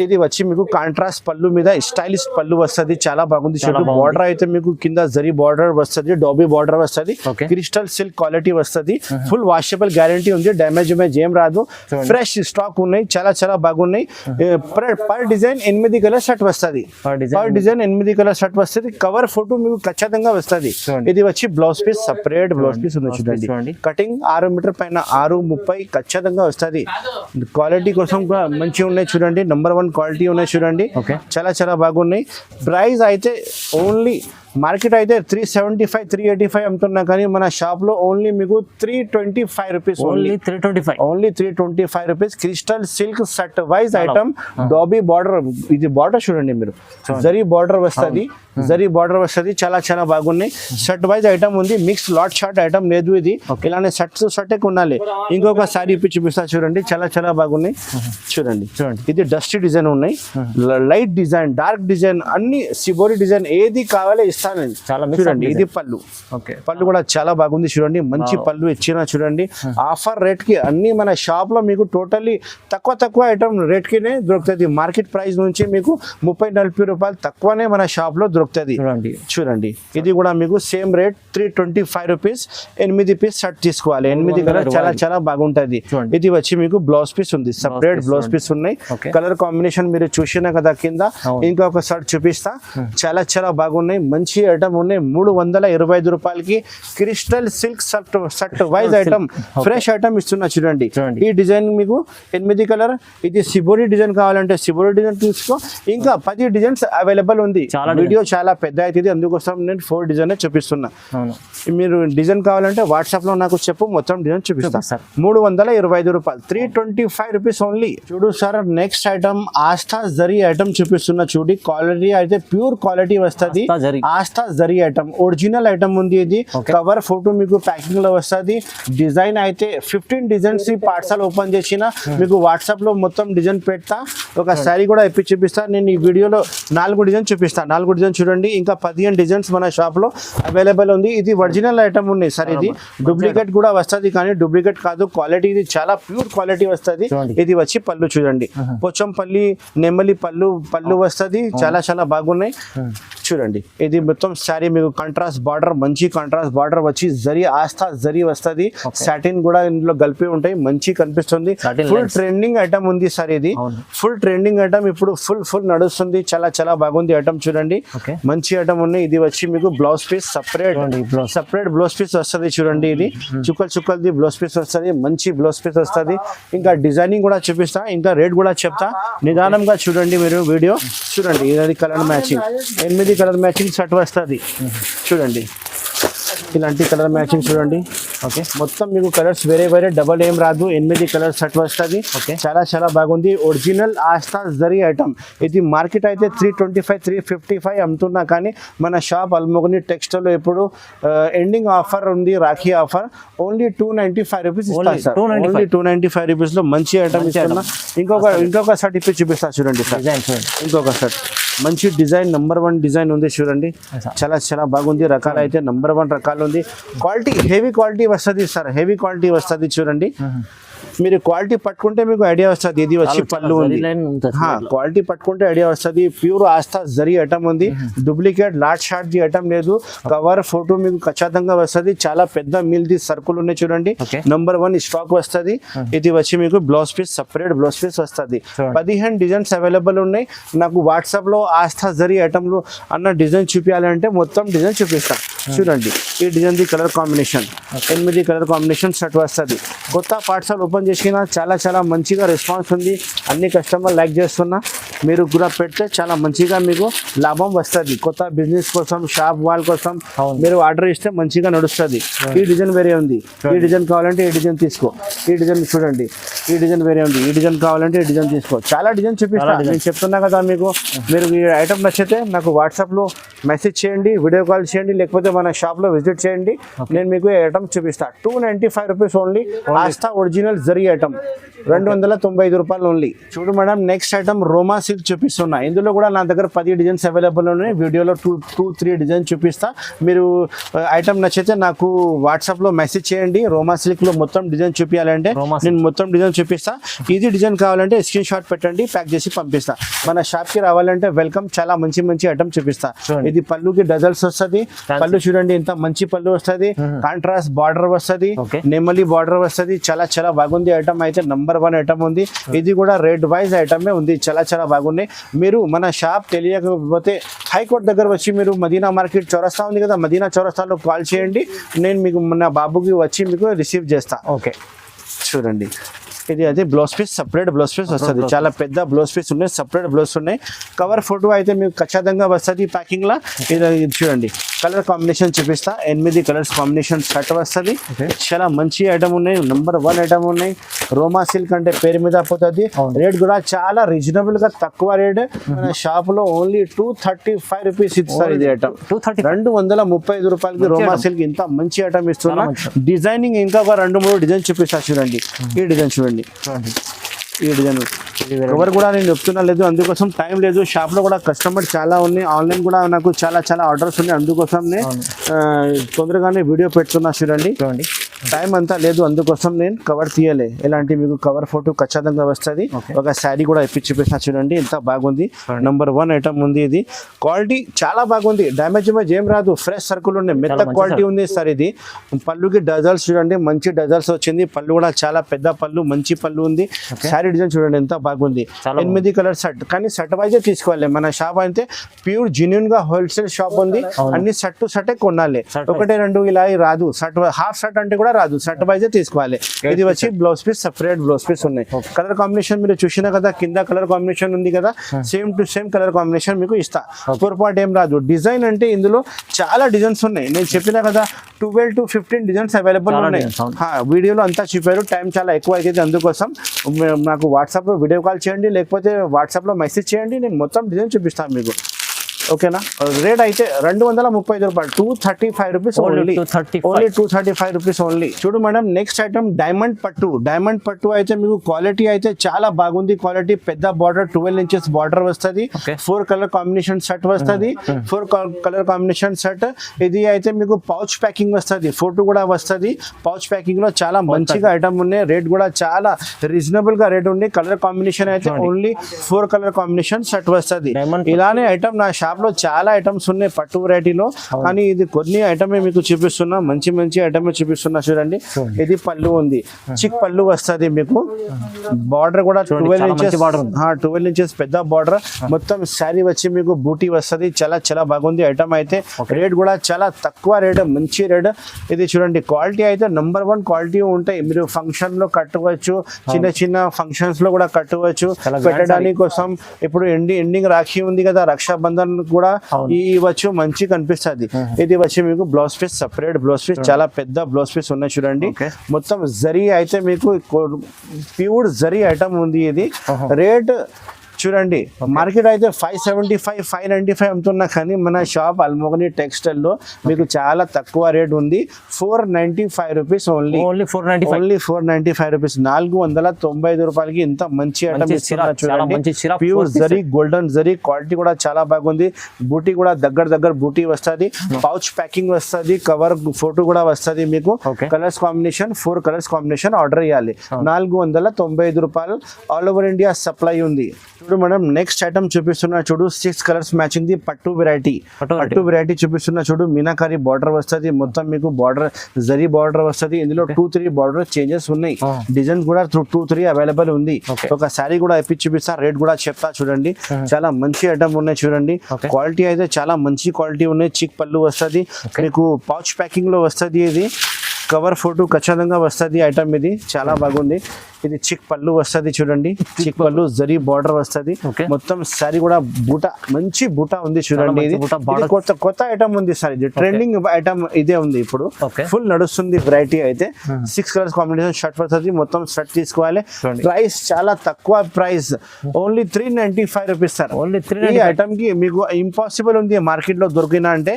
ఇది వచ్చి మీకు కాంట్రాస్ట్ పళ్ళు మీద స్టైలిష్ పళ్ళు వస్తుంది, చాలా బాగుంది. చూడండి, బార్డర్ అయితే మీకు కింద జరీ బార్డర్ వస్తుంది, డాబీ బార్డర్ వస్తుంది, క్రిస్టల్ సిల్క్ క్వాలిటీ వస్తుంది. ఫుల్ వాషబుల్ గ్యారంటీ ఉంది, డ్యామేజ్ ఏం రాదు. ఫ్రెష్ స్టాక్ ఉన్నాయి, చాలా చాలా బాగున్నాయి. పర్ డిజైన్ 8 కలర్ సెట్ వస్తుంది. పర్ డిజైన్ 8 కలర్ సెట్ వస్తుంది. కవర్ ఫోటో మీకు ఖచ్చితంగా వస్తుంది. ఇది వచ్చి blouse piece separate blouse piece ఉంది చూడండి. కటింగ్ 6 మీటర్ పైన 6:30 ఖచ్చితంగా వస్తుంది. క్వాలిటీ కోసం కూడా మంచిగా ఉన్నాయి చూడండి, నంబర్ 1 క్వాలిటీ ఉన్నాయి చూడండి, చాలా చాలా బాగున్నాయి. ప్రైస్ అయితే ఓన్లీ మార్కెట్ అయితే 375, 385 అమ్ముతున్నా, కానీ మన షాప్ లో ఓన్లీ మీకు 325 rupees. Only 325 rupees. Crystal silk set wise item, dobby border. ఇది బార్డర్ చూడండి మీరు, జరీ బార్డర్ వస్తుంది, చాలా చాలా బాగున్నాయి. సెట్ వైజ్ ఐటమ్ ఉంది, మిక్స్ లాట్ షార్ట్ ఐటమ్ లేదు. ఇది ఇలానే సెట్ కొనాలి. ఇంకొక సారీ ఇప్పి చూపిస్తా చూడండి, చాలా చాలా బాగున్నాయి చూడండి. ఇది డస్టీ డిజైన్ ఉన్నాయి, లైట్ డిజైన్, డార్క్ డిజైన్, అన్ని సిబోరి డిజైన్, ఏది కావాలో ఇస్తానండి. చూడండి, ఇది పళ్ళు కూడా చాలా బాగుంది చూడండి, మంచి పళ్ళు ఇచ్చిన చూడండి. ఆఫర్ రేట్ కి అన్ని మన షాప్ లో మీకు టోటల్లీ తక్కువ ఐటమ్ రేట్ కినే దొరుకుతుంది. మార్కెట్ ప్రైస్ నుంచి మీకు 30-40 రూపాయలు తక్కువనే మన షాప్ లో దొరుకుతుంది చూడండి. ఇది కూడా మీకు same rate 325 rupees. 8 piece set తీసుకోవాలి, 8 కలర్ చాలా చాలా బాగుంటది. ఇది వచ్చి మీకు బ్లౌజ్ పీస్ ఉంది, సపరేట్ బ్లౌజ్ పీస్ ఉన్నాయి. కలర్ కాంబినేషన్ మీరు చూసినా కదా కింద. ఇంకొక షర్ట్ చూపిస్తా, చాలా చాలా బాగున్నాయి, మంచి ఐటమ్ ఉన్నాయి. 325 రూపాయలకి crystal silk set wise item, fresh item ఇస్తున్నా చూడండి. ఈ డిజైన్ మీకు 8 కలర్. ఇది సిబోరి డిజైన్ కావాలంటే సిబోరి డిజైన్ తీసుకో. ఇంకా 10 డిజైన్స్ అవైలబుల్ ఉంది. వీడియో చాలా పెద్ద అవుతుంది, అందుకోసం నేను 4 డిజైన్ చూపిస్తున్నా. మీరు డిజైన్ కావాలంటే వాట్సాప్ లో నాకు చెప్పు, మొత్తం డిజైన్ చూపిస్తా. 325 రూపాయలు, 325 రూపీస్ ఓన్లీ. చూడు sir, next item Aastha zari item చూపిస్తున్నా చూడి. క్వాలిటీ అయితే ప్యూర్ క్వాలిటీ వస్తుంది. Aastha zari item, original item ఉంది. ఇది కవర్ ఫోటో మీకు ప్యాకింగ్ లో వస్తుంది. డిజైన్ అయితే 15 డిజైన్స్ పార్సల్ ఓపెన్ చేసిన మీకు వాట్సాప్ లో మొత్తం డిజైన్ పెడతా. ఒక శారీ కూడా ఇప్పి చూపిస్తా. నేను ఈ వీడియోలో 4 డిజైన్ చూపిస్తా. 4 డిజైన్ చూడండి, ఇంకా 15 డిజైన్స్ మన షాప్ లో అవైలబుల్ ఉంది. ఇది ఒరిజినల్ ఐటమ్ ఉన్నాయి సార్. ఇది డూప్లికేట్ కూడా వస్తుంది, కానీ డూప్లికేట్ కాదు, క్వాలిటీ ఇది చాలా ప్యూర్ క్వాలిటీ వస్తుంది. ఇది వచ్చి పళ్ళు చూడండి, పోచంపల్లి నెమ్మలి పళ్ళు వస్తుంది, చాలా చాలా బాగున్నాయి చూడండి. ఇది మొత్తం శారీ మీకు కాంట్రాస్ట్ బార్డర్, మంచి కాంట్రాస్ట్ బార్డర్ వచ్చి జరీ ఆస్థా జరీ వస్తుంది. సాటిన్ కూడా ఇందులో కలిపి ఉంటాయి, మంచి కనిపిస్తుంది. ఫుల్ ట్రెండింగ్ ఐటమ్ ఉంది సార్. ఇది ఫుల్ ట్రెండింగ్ ఐటమ్, ఇప్పుడు ఫుల్ నడుస్తుంది. చాలా చాలా బాగుంది ఐటమ్ చూడండి, మంచి ఐటమ్ ఉన్నాయి. ఇది వచ్చి మీకు blouse piece separate blouse piece వస్తుంది చూడండి. ఇది చుక్కల్ది బ్లౌజ్ పీస్ వస్తుంది, మంచి బ్లౌజ్ పీస్ వస్తుంది. ఇంకా డిజైనింగ్ కూడా చూపిస్తా, ఇంకా రేట్ కూడా చెప్తా. నిదానంగా చూడండి మీరు వీడియో చూడండి. ఇది colour matching, 8 colour matching set వస్తుంది చూడండి. ఇలాంటి కలర్ మ్యాచింగ్ చూడండి. మొత్తం మీకు కలర్స్ వేరే డబల్ ఏం రాదు, 8 కలర్ సెట్ వస్తుంది. చాలా చాలా బాగుంది. Original Aastha zari item. ఇది మార్కెట్ అయితే 325, 355 అమ్ముతున్నా, కానీ మన షాప్ అల్మోగని టెక్స్టైల్ లో ఇప్పుడు ఎండింగ్ ఆఫర్ ఉంది, రాఖీ ఆఫర్. ఓన్లీ 295 రూపీస్ ఇస్తాను సార్. ఓన్లీ 295 రూపీస్ లో మంచి ఐటమ్ ఇస్తున్నా. ఇంకొక షర్ట్ ఇప్పి చూపిస్తా చూడండి సార్. ఇంకొక షర్ట్ మంచి డిజైన్, నంబర్ 1 డిజైన్ ఉంది చూడండి, చాలా చాలా బాగుంది. రకాలు అయితే నంబర్ 1 రకాలు ఉంది. క్వాలిటీ హెవీ క్వాలిటీ వస్తుంది సార్, హెవీ క్వాలిటీ వస్తుంది చూడండి. మీరు క్వాలిటీ పట్టుకుంటే మీకు ఐడియా వస్తుంది. ఇది వచ్చి పళ్ళు ఉంది, క్వాలిటీ పట్టుకుంటే ఐడియా వస్తుంది. ప్యూర్ ఆస్థా జరీ ఐటమ్ ఉంది, duplicate lot short the item లేదు. కవర్ ఫోటో మీకు ఖచ్చితంగా వస్తుంది. చాలా పెద్ద మిల్ ది సర్కుల్ ఉన్నాయి చూడండి. నంబర్ 1 స్టాక్ వస్తుంది. ఇది వచ్చి మీకు blouse piece separate blouse piece వస్తుంది. 15 డిజైన్స్ అవైలబుల్ ఉన్నాయి. నాకు వాట్సాప్ లో ఆస్థా జరీ ఐటమ్లు అన్న డిజైన్ చూపించాలంటే మొత్తం డిజైన్ చూపిస్తాను. చూడండి ఈ design the colour combination 8 colour combination set వస్తుంది. కొత్త పార్సల్ ఓపెన్ చేసిన చాలా మంచిగా రెస్పాన్స్ ఉంది. అన్ని కస్టమర్ లైక్ చేస్తున్నా. మీరు కూడా పెడితే చాలా మంచిగా మీకు లాభం వస్తుంది. కొత్త బిజినెస్ కోసం షాప్ వాల్ కోసం మీరు ఆర్డర్ ఇస్తే మంచిగా నడుస్తుంది. ఈ డిజైన్ వేరే ఉంది. ఈ డిజైన్ కావాలంటే ఈ డిజైన్ తీసుకో. ఈ డిజైన్ చూడండి, ఈ డిజైన్ వేరే ఉంది. ఈ డిజైన్ కావాలంటే ఈ డిజైన్ తీసుకో. చాలా డిజైన్ చూపిస్తాను. నేను చెప్తున్నా కదా మీకు. మీరు ఈ ఐటమ్ నచ్చితే నాకు వాట్సాప్లో మెసేజ్ చేయండి, వీడియో కాల్ చేయండి, లేకపోతే మన షాప్లో విజిట్ చేయండి. నేను మీకు ఈ ఐటమ్ చూపిస్తాను. 295 rupees only. Aastha original zari item 295 రూపాయలు ఓన్లీ. చూడు madam, next item Roma silk చూపిస్తున్నా. ఇందులో కూడా నా దగ్గర 10 డిజైన్స్ అవైలబుల్ ఉన్నాయి. వీడియోలో 2-3 డిజైన్ చూపిస్తా. మీరు ఐటమ్ నచ్చితే నాకు వాట్సాప్లో మెసేజ్ చేయండి. రోమా సిల్క్లో మొత్తం డిజైన్ చూపించాలంటే నేను మొత్తం డిజైన్ చూపిస్తా. ఇది డిజైన్ కావాలంటే స్క్రీన్ షాట్ పెట్టండి, ప్యాక్ చేసి పంపిస్తా. మన షాప్కి రావాలంటే వెల్కమ్. చాలా మంచి ఐటమ్ చూపిస్తా. ఇది పళ్ళుకి డజల్స్ వస్తుంది. పళ్ళు చూడండి ఎంత మంచి పళ్ళు వస్తుంది. కాంట్రాస్ట్ బార్డర్ వస్తుంది, నెమలి బార్డర్ వస్తుంది. చాలా బాగుంది ఐటమ్. అయితే నంబర్ 1 ఐటమ్ ఉంది. ఇది కూడా రేట్ వైజ్ ఐటమే ఉంది. చాలా బాగున్నాయి. మీరు మన షాప్ తెలియకపోతే హైకోర్టు దగ్గర వచ్చి మీరు మదీనా మార్కెట్ చౌరస్తా ఉంది కదా, మదీనా చౌరస్తాలో కాల్ చేయండి. నేను మీకు మన బాబుకి వచ్చి మీకు రిసీవ్ చేస్తా. ఓకే చూడండి, ఇది అయితే blouse piece separate blouse piece వస్తుంది. చాలా పెద్ద బ్లౌజ్ పీస్ ఉన్నాయి, సపరేట్ బ్లౌజ్ ఉన్నాయి. కవర్ ఫోటో అయితే మీకు ఖచ్చితంగా వస్తుంది ప్యాకింగ్ లా. ఇది చూడండి కలర్ కాంబినేషన్ చూపిస్తా. 8 కలర్స్ కాంబినేషన్ షర్ట్ వస్తుంది. చాలా మంచి ఐటమ్ ఉన్నాయి. నంబర్ 1 ఐటమ్ ఉన్నాయి. రోమా సిల్క్ అంటే పేరు మీద పోతుంది. రేట్ కూడా చాలా రీజనబుల్ గా తక్కువ రేట్. మన షాప్ లో ఓన్లీ 235 రూపీస్ ఇస్తారు. ఇది ఐటమ్ 235 రూపాయలకి రోమా సిల్క్ ఇంత మంచి ఐటమ్ ఇస్తున్నా. డిజైనింగ్ ఇంకా ఒక 2-3 డిజైన్ చూపిస్తా. చూడండి ఈ డిజైన్ చూడండి, ఈ డిజైన్ ఎవరు కూడా నేను చెప్తున్నా లేదు, అందుకోసం టైం లేదు. షాప్ లో కూడా కస్టమర్ చాలా ఉన్నాయి. ఆన్లైన్ కూడా నాకు చాలా ఆర్డర్స్ ఉన్నాయి. అందుకోసం తొందరగానే వీడియో పెడుతున్నా. చూడండి టైం అంతా లేదు, అందుకోసం నేను కవర్ తీయలే. ఇలాంటి మీకు కవర్ ఫోటో ఖచ్చితంగా వస్తుంది. ఒక శారీ కూడా చూపిస్తా. చూడండి ఎంత బాగుంది. నంబర్ 1 ఐటమ్ ఉంది. ఇది క్వాలిటీ చాలా బాగుంది. డ్యామేజ్ ఏం రాదు. ఫ్రెష్ సర్కుల్ ఉన్నాయి, మెత్త క్వాలిటీ ఉంది సార్. ఇది పళ్ళుకి డజల్స్ చూడండి, మంచి డజల్స్ వచ్చింది. పళ్ళు కూడా చాలా పెద్ద పళ్ళు, మంచి పళ్ళు ఉంది. శారీ డిజైన్ చూడండి ఎంత బాగుంది. 8 కలర్ సెట్, కానీ సెట్ వైజే తీసుకోవాలి. మన షాప్ అయితే ప్యూర్ జెన్యూన్ గా హోల్సేల్ షాప్ ఉంది. అన్ని సెట్ టు సెటే కొనాలి. 1-2 ఇలా రాదు. సెట్ హాఫ్ సెట్ అంటే కూడా రాదు. సెట్ వైజే తీసుకోవాలి. ఇది వచ్చి blouse piece separate blouse piece ఉన్నాయి. కలర్ కాంబినేషన్ మీరు చూసినా కదా, కింద కలర్ కాంబినేషన్ ఉంది కదా, same to same colour combination మీకు ఇస్తా. పొరపాటు ఏం రాదు. డిజైన్ అంటే ఇందులో చాలా డిజైన్స్ ఉన్నాయి. నేను చెప్పినా కదా 12 to 15 డిజైన్స్ అవైలబుల్ ఉన్నాయి. వీడియోలో అంతా చెప్పారు, టైం చాలా ఎక్కువ అవుతుంది. అందుకోసం నాకు వాట్సాప్లో వీడియో కాల్ చేయండి, లేకపోతే వాట్సాప్లో మెసేజ్ చేయండి. నేను మొత్తం డిజైన్ చూపిస్తాను మీకు. ఓకేనా. రేట్ అయితే 235 రూపాయలు, 235 రూపీస్ ఓన్లీ. 235 rupees only. చూడు మేడం, నెక్స్ట్ ఐటమ్ డైమండ్ పట్టు. డైమండ్ పట్టు అయితే మీకు క్వాలిటీ అయితే చాలా బాగుంది. క్వాలిటీ పెద్ద బార్డర్ 12 ఇంచెస్ బార్డర్ వస్తుంది. 4 కలర్ కాంబినేషన్ సెట్ వస్తుంది. 4 కలర్ కాంబినేషన్ సెట్. ఇది అయితే మీకు పౌచ్ ప్యాకింగ్ వస్తుంది. ఫోటో కూడా వస్తుంది. పౌచ్ ప్యాకింగ్ లో చాలా మంచిగా ఐటమ్ ఉన్నాయి. రేట్ కూడా చాలా రీజనబుల్ గా రేట్ ఉంది. కలర్ కాంబినేషన్ అయితే ఓన్లీ 4 కలర్ కాంబినేషన్ సెట్ వస్తుంది. ఇలానే ఐటమ్ నా షాప్ లో చాలా ఐటమ్స్ ఉన్నాయి పట్టు వెరైటీలో, కానీ ఇది కొన్ని ఐటమే మీకు చూపిస్తున్నా. మంచి ఐటమే చూపిస్తున్నా. చూడండి ఇది పళ్ళు ఉంది. చిక్ పళ్ళు వస్తుంది మీకు. బార్డర్ కూడా 12 ఇంచెస్ పెద్ద బార్డర్. మొత్తం శారీ వచ్చి మీకు బూటీ వస్తుంది. చాలా బాగుంది ఐటమ్ అయితే. రేట్ కూడా చాలా తక్కువ రేట్, మంచి రేట్. ఇది చూడండి క్వాలిటీ అయితే నంబర్ 1 క్వాలిటీ ఉంటాయి. మీరు ఫంక్షన్ లో కట్టవచ్చు, చిన్న ఫంక్షన్స్ లో కూడా కట్టవచ్చు పెట్టడానికి కోసం. ఇప్పుడు ఎండింగ్ రాఖీ ఉంది కదా, రక్షాబంధన్ కూడా ఇవ్వచ్చు, మంచి కనిపిస్తుంది. ఇది వచ్చి మీకు blouse piece separate blouse piece. చాలా పెద్ద బ్లౌజ్ పీస్ ఉన్నాయి. చూడండి మొత్తం జరీ అయితే మీకు ప్యూర్ జరీ ఐటమ్ ఉంది. ఇది రేట్ చూడండి మార్కెట్ అయితే 575 595 అమ్ముతున్నా కానీ మన షాప్ అల్మోగని టెక్స్టైల్ లో మీకు చాలా తక్కువ రేట్ ఉంది 495 rupees only only 495 only 495 rupees 495 రూపాయలకి ఇంత మంచి ఐటమ్ ఇస్తున్నారు చూడండి pure zari golden zari quality కూడా చాలా బాగుంది బూటీ కూడా దగ్గర బూటీ వస్తుంది పౌచ్ ప్యాకింగ్ వస్తుంది కవర్ ఫోటో కూడా వస్తుంది మీకు colours combination 4 colours combination order చేయాలి 495 రూపాయలు ఆల్ ఓవర్ ఇండియా సప్లై ఉంది చూడు మేడం నెక్స్ట్ ఐటమ్ చూపిస్తున్నా చూడు 6 కలర్స్ మ్యాచింగ్ ది పట్టు వెరైటీ చూపిస్తున్నా చూడు మీనాకారి బార్డర్ వస్తుంది మొత్తం మీకు బార్డర్ జరీ బార్డర్ వస్తుంది ఇందులో 2-3 బార్డర్ చేంజెస్ ఉన్నాయి డిజైన్ కూడా 2-3 అవైలబుల్ ఉంది ఒక శారీ కూడా ఇప్పి చూపిస్తా రేట్ కూడా చెప్తా చూడండి చాలా మంచి ఐటమ్ ఉన్నాయి చూడండి క్వాలిటీ అయితే చాలా మంచి క్వాలిటీ ఉన్నాయి చిక్ పళ్ళు వస్తుంది మీకు పౌచ్ ప్యాకింగ్ లో వస్తుంది ఇది కవర్ ఫోటో ఖచ్చితంగా వస్తుంది ఐటమ్ ఇది చాలా బాగుంది ఇది చిక్ పళ్ళు వస్తుంది చూడండి చిక్ పళ్ళు జరీ బార్డర్ వస్తుంది మొత్తం సారీ కూడా బూట మంచి బూట ఉంది చూడండి ఇది కొత్త ఐటమ్ ఉంది సార్ ఇది ట్రెండింగ్ ఐటమ్ ఇదే ఉంది ఇప్పుడు ఫుల్ నడుస్తుంది వెరైటీ అయితే 6 కలర్స్ కాంబినేషన్ షర్ట్ వస్తుంది మొత్తం షర్ట్ తీసుకోవాలి ప్రైస్ చాలా తక్కువ ప్రైస్ ఓన్లీ 395 రూపీస్ సార్ ఈ ఐటమ్ కి మీకు ఇంపాసిబుల్ ఉంది మార్కెట్ లో దొరికినా అంటే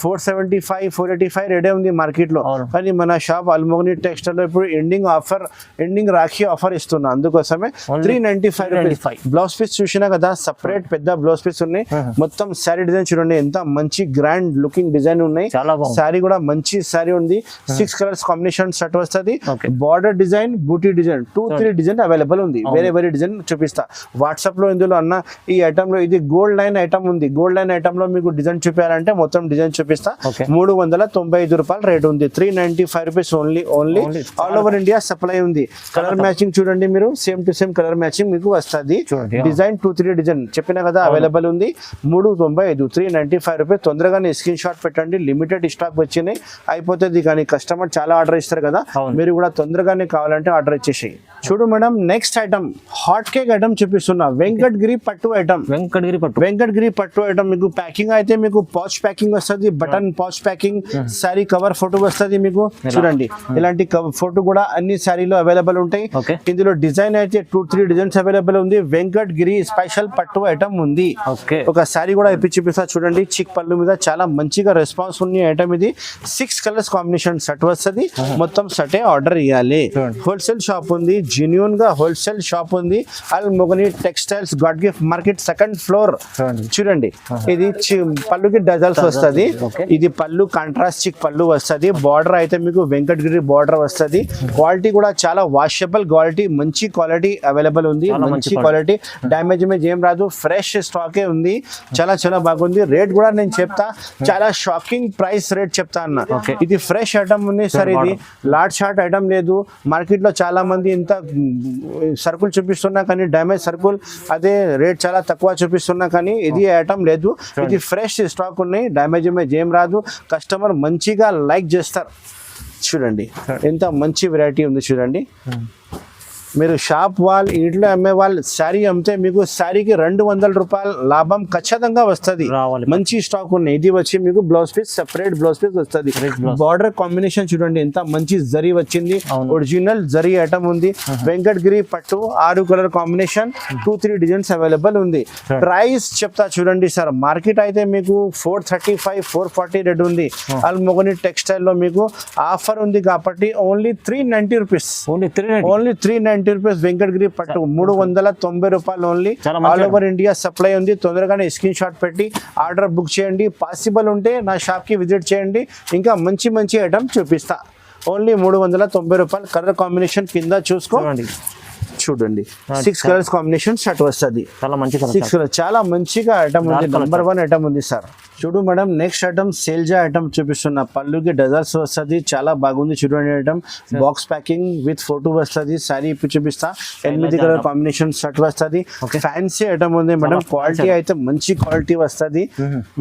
475 485 రెడీ ఉంది మార్కెట్ లో కానీ మన షాప్ అల్మోగని టెక్స్టైల్ లో ఇప్పుడు ఎండింగ్ రాఖీ ఆఫర్ ఇస్తున్నా అందుకోసమే 395 రూపీస్ బ్లౌజ్ పీస్ చూసినా కదా సపరేట్ పెద్ద బ్లౌజ్ పీస్ ఉన్నాయి మొత్తం శారీ డిజైన్ చూడండి ఎంత మంచి గ్రాండ్ లుకింగ్ డిజైన్ ఉన్నాయి శారీ కూడా మంచి శారీ ఉంది 6 కలర్స్ కాంబినేషన్ షర్ట్ వస్తుంది బార్డర్ డిజైన్ బూటీ డిజైన్ 2-3 డిజైన్ అవైలబుల్ ఉంది వేరే డిజైన్ చూపిస్తా వాట్సాప్ లో ఇందులో అన్న ఈ ఐటమ్ లో ఇది గోల్డ్ లైన్ ఐటమ్ ఉంది గోల్డ్ లైన్ ఐటమ్ లో మీకు డిజైన్ చూపించాలంటే మొత్తం డిజైన్ చూపిస్తా 395 రూపాయలు రేట్ ఉంది 395 rupees only all over India supply ఉంది కలర్ మ్యాచింగ్ చూడండి మీరు same to same colour matching మీకు వస్తుంది డిజైన్ 2-3 డిజైన్ చెప్పినా కదా అవైలబుల్ ఉంది 395 రూపీస్ తొందరగానే స్క్రీన్ షాట్ పెట్టండి లిమిటెడ్ స్టాక్ వచ్చినాయి అయిపోతుంది కానీ కస్టమర్ చాలా ఆర్డర్ ఇస్తారు కదా మీరు కూడా తొందరగానే కావాలంటే ఆర్డర్ ఇచ్చేసి చూడు madam next item hot cake item చూపిస్తున్నా వెంకటగిరి పట్టు ఐటమ్ వెంకటగిరి పట్టు ఐటమ్ మీకు ప్యాకింగ్ అయితే మీకు పౌచ్ ప్యాకింగ్ వస్తుంది button pouch packing sorry cover photo వస్తుంది మీకు చూడండి ఇలాంటి ఫోటో కూడా అన్ని సారీలో అవైలబుల్ ఉంటాయి ఇందులో డిజైన్ అయితే 2-3 డిజైన్స్ అవైలబుల్ ఉంది వెంకటగిరి స్పెషల్ పట్టు ఐటమ్ ఉంది ఒక సారీ కూడా ఇప్పి చూపిస్తా చూడండి చిక్ పళ్ళు మీద చాలా మంచిగా రెస్పాన్స్ ఉంది ఐటమ్ ఇది 6 కలర్స్ కాంబినేషన్ షర్ట్ వస్తుంది మొత్తం షర్టే ఆర్డర్ ఇవ్వాలి హోల్సేల్ షాప్ ఉంది జెన్యూన్ గా హోల్సేల్ షాప్ ఉంది Almogani textiles God gift market second floor చూడండి ఇది పళ్ళుకి డజల్స్ వస్తుంది ఇది పళ్ళు కాంట్రాస్ట్ చిక్ పళ్ళు వస్తుంది బార్డర్ అయితే మీకు వెంకటగిరి బార్డర్ వస్తుంది క్వాలిటీ కూడా చాలా వాషబుల్ క్వాలిటీ మంచి క్వాలిటీ అవైలబుల్ ఉంది మంచి క్వాలిటీ డ్యామేజ్ ఏం రాదు ఫ్రెష్ స్టాకే ఉంది చాలా బాగుంది రేట్ కూడా నేను చెప్తా చాలా షాకింగ్ ప్రైస్ రేట్ చెప్తా అన్న ఇది ఫ్రెష్ ఐటమ్ ఉంది సార్ ఇది లార్జ్ షార్ట్ ఐటమ్ లేదు మార్కెట్ లో చాలా మంది ఇంత సర్కుల్ చూపిస్తున్నా కానీ డ్యామేజ్ సర్కుల్ అదే రేట్ చాలా తక్కువ చూపిస్తున్నా కానీ ఇది ఐటమ్ లేదు ఇది ఫ్రెష్ స్టాక్ ఉన్నాయి డ్యామేజ్ ఏం రాదు కస్టమర్ మంచిగా లైక్ చేస్తారు చూడండి ఎంత మంచి వెరైటీ ఉంది చూడండి మీరు షాప్ వాళ్ళు ఇంట్లో అమ్మే వాళ్ళు శారీ అమ్మితే మీకు శారీకి 200 రూపాయల లాభం ఖచ్చితంగా వస్తుంది మంచి స్టాక్ ఉన్నాయి ఇది వచ్చి మీకు blouse piece separate blouse piece వస్తుంది బార్డర్ కాంబినేషన్ చూడండి ఎంత మంచి జరీ వచ్చింది ఒరిజినల్ జరీ ఐటమ్ ఉంది వెంకటగిరి పట్టు 6 కలర్ కాంబినేషన్ 2-3 డిజైన్స్ అవైలబుల్ ఉంది ప్రైస్ చెప్తా చూడండి సార్ మార్కెట్ అయితే మీకు 435 440 రేట్ ఉంది అల్మోగని టెక్స్టైల్ లో మీకు ఆఫర్ ఉంది కాబట్టి only 390 rupees only 390 rupees Venkatagiri పట్టు 390 రూపాయలు only all over India supply ఉంది తొందరగానే స్క్రీన్ షాట్ పెట్టి ఆర్డర్ బుక్ చేయండి పాసిబుల్ ఉంటే నా షాప్ కి విజిట్ చేయండి ఇంకా మంచి ఐటమ్ చూపిస్తా ఓన్లీ 390 రూపాయలు కలర్ కాంబినేషన్ కింద చూసుకోండి చూడండి 6 కలర్స్ కాంబినేషన్ షర్ట్ వస్తుంది చాలా మంచిగా ఐటమ్ ఉంది నంబర్ 1 ఐటమ్ ఉంది సార్ చూడు మేడం నెక్స్ట్ ఐటమ్ సేల్జా ఐటమ్ చూపిస్తున్నా పళ్ళుకి డజల్స్ వస్తుంది చాలా బాగుంది చూడండి item box packing with photo వస్తుంది సారీ ఇప్పి చూపిస్తా 8 కలర్ కాంబినేషన్ షర్ట్ వస్తుంది ఫ్యాన్సీ ఐటమ్ ఉంది మేడం క్వాలిటీ అయితే మంచి క్వాలిటీ వస్తుంది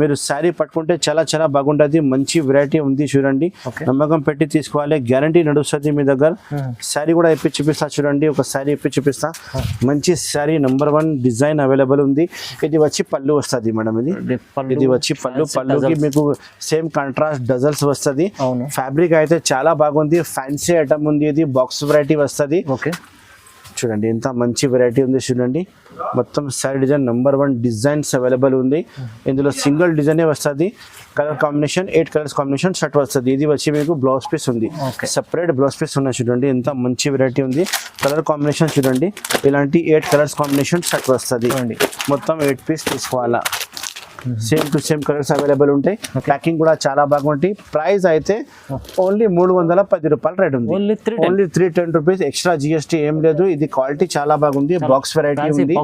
మీరు సారీ పట్టుకుంటే చాలా బాగుంటది మంచి వెరైటీ ఉంది చూడండి నమ్మకం పెట్టి తీసుకోవాలి గ్యారంటీ నడుస్తుంది మీ దగ్గర సారీ కూడా ఇప్పి చూపిస్తా చూడండి ఒక సారీ ఇప్పి చూపిస్తా మంచి సారీ నంబర్ 1 డిజైన్ అవైలబుల్ ఉంది ఇది వచ్చి పళ్ళు వస్తుంది మేడం ఇది వచ్చి పళ్ళుకి మీకు సేమ్ కాంట్రాస్ట్ డజల్స్ వస్తుంది ఫ్యాబ్రిక్ అయితే చాలా బాగుంది ఫ్యాన్సీ ఐటమ్ ఉంది ఇది బాక్స్ వెరైటీ వస్తుంది చూడండి ఎంత మంచి వెరైటీ ఉంది చూడండి. మొత్తం sorry design number 1 designs available ఉంది. ఇందులో సింగిల్ డిజైనే వస్తుంది. Colour combination 8 colours combination shirt వస్తుంది. ఇది వచ్చి మీకు బ్లౌజ్ పీస్ ఉంది. సెపరేట్ బ్లౌజ్ పీస్ ఉన్నాయి చూడండి. ఎంత మంచి వెరైటీ ఉంది. కలర్ కాంబినేషన్ చూడండి. ఇలాంటి 8 కలర్స్ కాంబినేషన్ షర్ట్ వస్తుంది. మొత్తం 8 పీస్ తీసుకోవాలా. Same to same colours available ఉంటాయి. ప్యాకింగ్ కూడా చాలా బాగుంటాయి. ప్రైస్ అయితే ఓన్లీ 310 రూపాయలు రేట్ ఉంది. Only 310 rupees. ఎక్స్ట్రా జిఎస్టీ ఏం లేదు. ఇది క్వాలిటీ చాలా బాగుంది. బాక్స్ వెరైటీ ఉంది.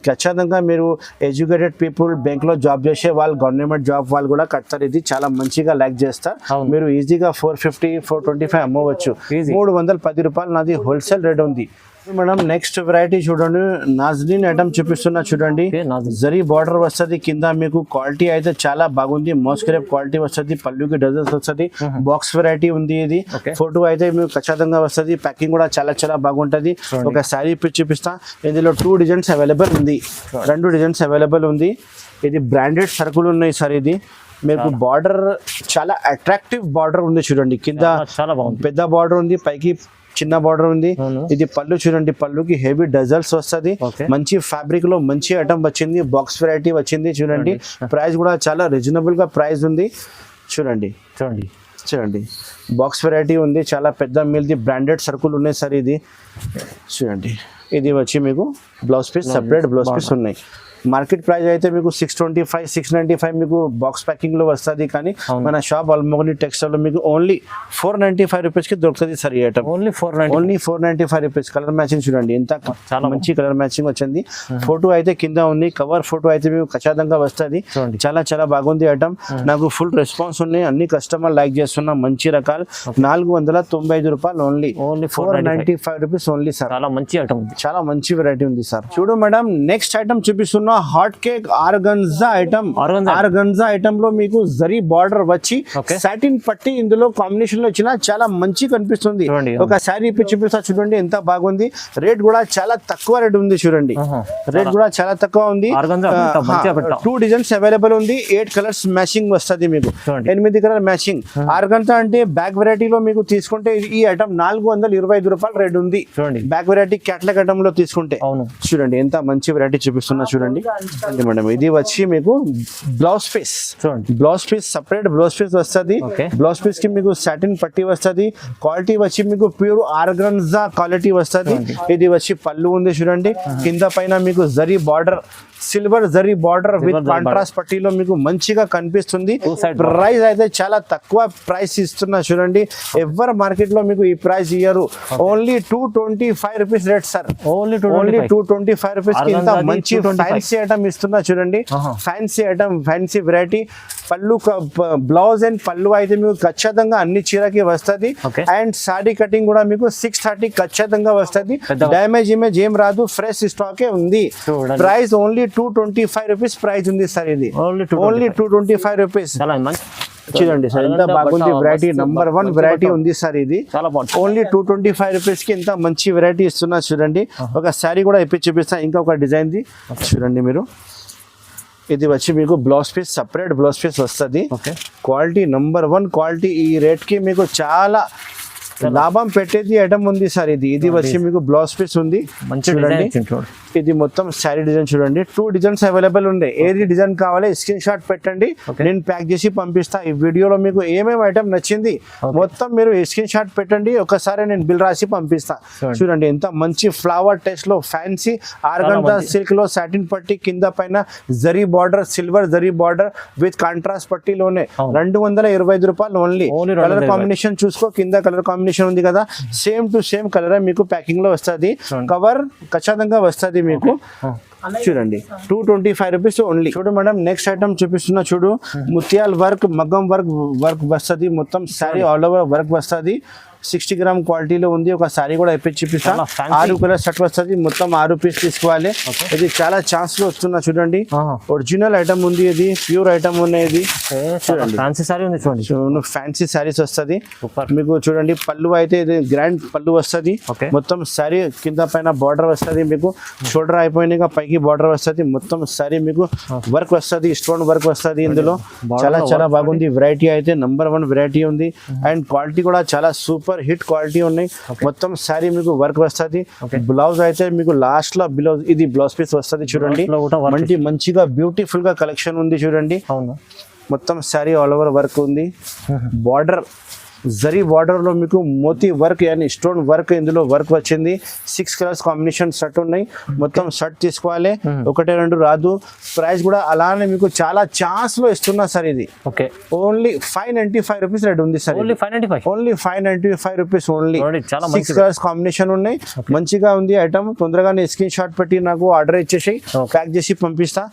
ఖచ్చితంగా మీరు ఎడ్యుకేటెడ్ పీపుల్, బ్యాంక్ లో జాబ్ చేసే వాళ్ళు, గవర్నమెంట్ జాబ్ వాళ్ళు కూడా కడతారు. ఇది చాలా మంచిగా లైక్ చేస్తారు. మీరు ఈజీగా 450, 425 అమ్మవచ్చు. 310 రూపాయలు నాది హోల్సేల్ రేట్ ఉంది. మేడం నెక్స్ట్ వెరైటీ చూడండి. నాజ్లిన్ ఐటమ్ చూపిస్తున్నా చూడండి. జరీ బార్డర్ వస్తుంది. కింద మీకు క్వాలిటీ అయితే చాలా బాగుంది. మోస్క్రేప్ క్వాలిటీ వస్తుంది. పళ్ళుకి డజన్స్ వస్తుంది. బాక్స్ వెరైటీ ఉంది. ఇది ఫోటో అయితే మీకు ఖచ్చితంగా వస్తుంది. ప్యాకింగ్ కూడా చాలా చాలా బాగుంటది. ఒక శారీ పిచ్ చూపిస్తా. ఇందులో 2 డిజైన్స్ అవైలబుల్ ఉంది. 2 డిజైన్స్ అవైలబుల్ ఉంది. ఇది బ్రాండెడ్ సరుకులు ఉన్నాయి సార్. ఇది మీకు బార్డర్ చాలా అట్రాక్టివ్ బార్డర్ ఉంది చూడండి. కింద పెద్ద బార్డర్ ఉంది, పైకి చిన్న బార్డర్ ఉంది. ఇది పళ్ళు చూడండి. పళ్ళుకి హెవీ డజల్స్ వస్తుంది. మంచి ఫ్యాబ్రిక్ లో మంచి ఐటమ్ వచ్చింది. బాక్స్ వెరైటీ వచ్చింది చూడండి. ప్రైస్ కూడా చాలా రీజనబుల్ గా ప్రైస్ ఉంది. చూడండి చూడండి చూడండి. బాక్స్ వెరైటీ ఉంది. చాలా పెద్ద మీల్ది బ్రాండెడ్ సర్కుల్ ఉన్నాయి సార్. ఇది చూడండి. ఇది వచ్చి మీకు blouse piece, separate blouse piece ఉన్నాయి. మార్కెట్ ప్రైస్ అయితే మీకు 625, 695 మీకు బాక్స్ ప్యాకింగ్ లో వస్తుంది. కానీ మన షాప్ అల్మోగని టెక్స్టైల్ లో మీకు ఓన్లీ 495 రూపీస్ కి దొరుకుతుంది సార్. ఈ item only 495 rupees. Colour matching చూడండి. ఎంత మంచి కలర్ మ్యాచింగ్ వచ్చింది. ఫోటో అయితే కింద ఉంది. కవర్ ఫోటో అయితే మీకు ఖచ్చితంగా వస్తుంది. చాలా చాలా బాగుంది ఐటమ్. నాకు ఫుల్ రెస్పాన్స్ ఉన్నాయి. అన్ని కస్టమర్ లైక్ చేస్తున్నా. మంచి రకాలు 495 రూపాయలు. Only 495 rupees only sir. చాలా మంచి ఐటమ్ ఉంది. చాలా మంచి వెరైటీ ఉంది సార్. చూడు మేడం నెక్స్ట్ ఐటమ్ చూపిస్తున్నా. Hot cake organza item. Organza item లో మీకు జరీ బార్డర్ వచ్చి సాటిన్ పట్టి ఇందులో కాంబినేషన్ లో వచ్చిన చాలా మంచి కనిపిస్తుంది. ఒక శారీ చూపిస్తా చూడండి. ఎంత బాగుంది. రేట్ కూడా చాలా తక్కువ రేట్ ఉంది చూడండి. రేట్ కూడా చాలా తక్కువ ఉంది. 2 డిజైన్స్ అవైలబుల్ ఉంది. 8 కలర్స్ మ్యాచింగ్ వస్తుంది. మీకు 8 కలర్ మ్యాచింగ్. ఆర్గన్జా అంటే బ్యాగ్ వెరైటీలో మీకు తీసుకుంటే ఈ ఐటమ్ 425 రూపాయలు రేట్ ఉంది. బ్యాగ్ వెరైటీ క్యాట్లాగ్ ఐటమ్ లో తీసుకుంటే చూడండి. ఎంత మంచి వెరైటీ చూపిస్తున్నా చూడండి. మేడం ఇది వచ్చి మీకు blouse piece. Blouse piece separate blouse piece వస్తుంది. బ్లౌజ్ పీస్ కి మీకు సాటిన్ పట్టి వస్తుంది. క్వాలిటీ వచ్చి మీకు ప్యూర్ ఆర్గన్జా క్వాలిటీ వస్తుంది. ఇది వచ్చి పళ్ళు ఉంది చూడండి. కింద పైన మీకు zari border, silver zari border with contrast పట్టీలో మీకు మంచిగా కనిపిస్తుంది. ప్రైస్ అయితే చాలా తక్కువ ప్రైస్ ఇస్తున్నా చూడండి. ఎవరు మార్కెట్ లో మీకు ఈ ప్రైస్ ఇయ్యరు. Only 225 rupees rate sir. Only 225 rupees కి ఇంత మంచి ఫ్యాన్సీ ఐటమ్ ఇస్తున్నా చూడండి. Fancy item, fancy variety. పళ్ళు బ్లౌజ్ అండ్ పళ్ళు అయితే మీకు ఖచ్చితంగా అన్ని చీరకి వస్తుంది. అండ్ సారీ కటింగ్ కూడా మీకు 630 ఖచ్చితంగా వస్తుంది. డ్యామేజ్ ఇమేజ్ ఏం రాదు. ఫ్రెష్ స్టాక్ ఉంది. ప్రైస్ ఓన్లీ 225 రూపీస్ ప్రైస్ ఉంది సార్. ఇది ఓన్లీ 225 రూపీస్. చూడండి సార్ ఎంత బాగుంది వెరైటీ. నంబర్ 1 వెరైటీ ఉంది సార్. ఇది ఓన్లీ 225 రూపీస్ కి ఇంత మంచి వెరైటీ ఇస్తున్నా చూడండి. ఒక శారీ కూడా ఇప్పి చూపిస్తా. ఇంకా ఒక డిజైన్ ది చూడండి మీరు. ఇది వచ్చి మీకు blouse piece, separate blouse piece వస్తుంది. Quality number 1 quality. ఈ రేట్ కి మీకు చాలా లాభం పెట్టేది ఐటమ్ ఉంది సార్. ఇది వచ్చి మీకు బ్లౌజ్ పీస్ ఉంది. చూడండి ఇది మొత్తం శారీ డిజైన్ చూడండి. 2 డిజైన్స్ అవైలబుల్ ఉన్నాయి. ఏది డిజైన్ కావాలి స్క్రీన్ షాట్ పెట్టండి. నేను ప్యాక్ చేసి పంపిస్తా. ఈ వీడియోలో మీకు ఏమేమి ఐటమ్ నచ్చింది మొత్తం మీరు స్క్రీన్ షాట్ పెట్టండి. ఒకసారి నేను బిల్ రాసి పంపిస్తా. చూడండి ఎంత మంచి ఫ్లవర్ టెస్ట్ లో ఫ్యాన్సీ ఆర్గంజా సిల్క్ లో సాటిన్ పట్టి, కింద పైన zari border, silver zari border with contrast పట్టీలోనే 225 రూపాయలు ఓన్లీ. కలర్ కాంబినేషన్ చూసుకో. కింద కలర్ కాంబినేషన్ ఉంది కదా. సేమ్ టు సేమ్ కలర్ మీకు ప్యాకింగ్ లో వస్తుంది. కవర్ ఖచ్చితంగా వస్తుంది మీకు. చూడండి 225 రూపీస్ ఓన్లీ. చూడు మేడం నెక్స్ట్ ఐటమ్ చూపిస్తున్నా చూడు. ముత్యాల్ వర్క్, మగ్గం వర్క్ వస్తుంది. మొత్తం శారీ ఆల్ ఓవర్ వర్క్ వస్తుంది. 60 గ్రామ్ క్వాలిటీలో ఉంది. ఒక శారీ కూడా చూపిస్తా. 6 కలర్ సెట్ వస్తుంది. మొత్తం 6 పీస్ తీసుకోవాలి. ఇది చాలా ఛాన్స్ లో వస్తున్నా చూడండి. ఒరిజినల్ ఐటమ్ ఉంది. ఇది ప్యూర్ ఐటమ్ ఉన్నాయి. ఇది చూడండి ఫ్యాన్సీ సారీ ఉంది చూడండి. ఫ్యాన్సీ సారీస్ వస్తుంది మీకు. చూడండి పళ్ళు అయితే ఇది గ్రాండ్ పళ్ళు వస్తుంది. మొత్తం శారీ కింద పైన బార్డర్ వస్తుంది. మీకు షోల్డర్ అయిపోయినాక పైకి బార్డర్ వస్తుంది. మొత్తం శారీ మీకు వర్క్ వస్తుంది. స్టోన్ వర్క్ వస్తుంది. ఇందులో చాలా చాలా బాగుంది. వెరైటీ అయితే నంబర్ 1 వెరైటీ ఉంది. అండ్ క్వాలిటీ కూడా చాలా సూపర్ సూపర్ హిట్ క్వాలిటీ ఉన్నాయి. మొత్తం శారీ మీకు వర్క్ వస్తుంది. బ్లౌజ్ అయితే మీకు లాస్ట్ లో బ్లౌజ్ ఇది బ్లౌజ్ పీస్ వస్తుంది చూడండి. మంచిగా బ్యూటిఫుల్ గా కలెక్షన్ ఉంది చూడండి. అవును, మొత్తం శారీ ఆల్ ఓవర్ వర్క్ ఉంది. బార్డర్ జరీ బార్డర్ లో మీకు మోతీ వర్క్ యాని స్టోన్ వర్క్ ఇందులో వర్క్ వచ్చింది. 6 కలర్స్ కాంబినేషన్ షర్ట్ ఉన్నాయి. మొత్తం షర్ట్ తీసుకోవాలి, ఒకటే రెండు రాదు. ప్రైస్ కూడా అలానే మీకు చాలా ఛాన్స్ లో ఇస్తున్నా సార్. ఇది ఓకే, ఓన్లీ 595 రూపీస్ రేట్ ఉంది sir. Only 595, only 595 rupees only. చాలా 6 కలర్స్ కాంబినేషన్ ఉన్నాయి. మంచిగా ఉంది ఐటమ్. తొందరగానే స్క్రీన్ షాట్ పెట్టి నాకు ఆర్డర్ ఇచ్చేసి ప్యాక్ చేసి పంపిస్తా.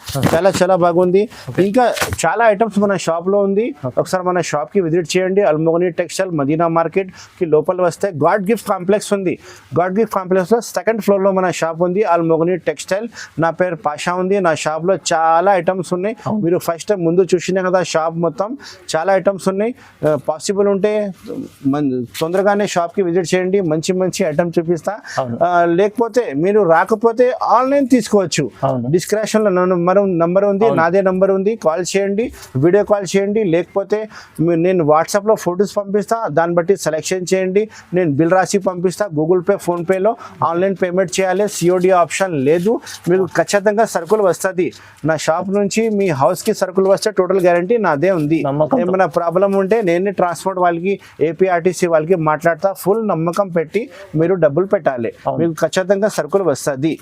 చాలా బాగుంది. ఇంకా చాలా ఐటమ్స్ మన షాప్ లో ఉంది. ఒకసారి మన షాప్ కి విజిట్ చేయండి. అల్మోగని టెక్స్టైల్ మదీనా మార్కెట్ కి లోపల వస్తే గాడ్ గిఫ్ట్ కాంప్లెక్స్ ఉంది. గాడ్ గిఫ్ట్ కాంప్లెక్స్ లో 2nd ఫ్లోర్ లో మన షాప్ ఉంది, అల్మోగని టెక్స్టైల్. నా పేరు పాషా ఉంది. నా షాప్ లో చాలా ఐటమ్స్ ఉన్నాయి. మీరు ఫస్ట్ టైం ముందు చూసినా కదా షాప్ మొత్తం చాలా ఐటమ్స్ ఉన్నాయి. పాసిబుల్ ఉంటే తొందరగానే షాప్ కి విజిట్ చేయండి. మంచి ఐటమ్ చూపిస్తా. లేకపోతే మీరు రాకపోతే ఆన్లైన్ తీసుకోవచ్చు. డిస్క్రిప్షన్ లో నంబర్ ఉంది, నాదే నంబర్ ఉంది. కాల్ చేయండి, వీడియో కాల్ చేయండి. లేకపోతే నేను వాట్సాప్ లో ఫొటోస్ పంపిస్తా, దాన్ని బట్టి సెలెక్షన్ చేయండి. నేను బిల్ రాసి పంపిస్తా. గూగుల్ పే, ఫోన్ పేలో ఆన్లైన్ పేమెంట్ చేయాలి. సిఓడి ఆప్షన్ లేదు. మీకు ఖచ్చితంగా సరుకులు వస్తుంది. నా షాప్ నుంచి మీ హౌస్ కి సరుకులు వస్తే టోటల్ గ్యారంటీ నాదే ఉంది. ఏమైనా ప్రాబ్లం ఉంటే నేనే ట్రాన్స్పోర్ట్ వాళ్ళకి, ఏపీఆర్టీసీ వాళ్ళకి మాట్లాడతా. ఫుల్ నమ్మకం పెట్టి మీరు డబ్బులు పెట్టాలి. మీకు ఖచ్చితంగా సరుకులు వస్తుంది.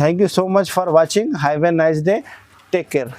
Thank you so much for watching. Have a nice day. Take care.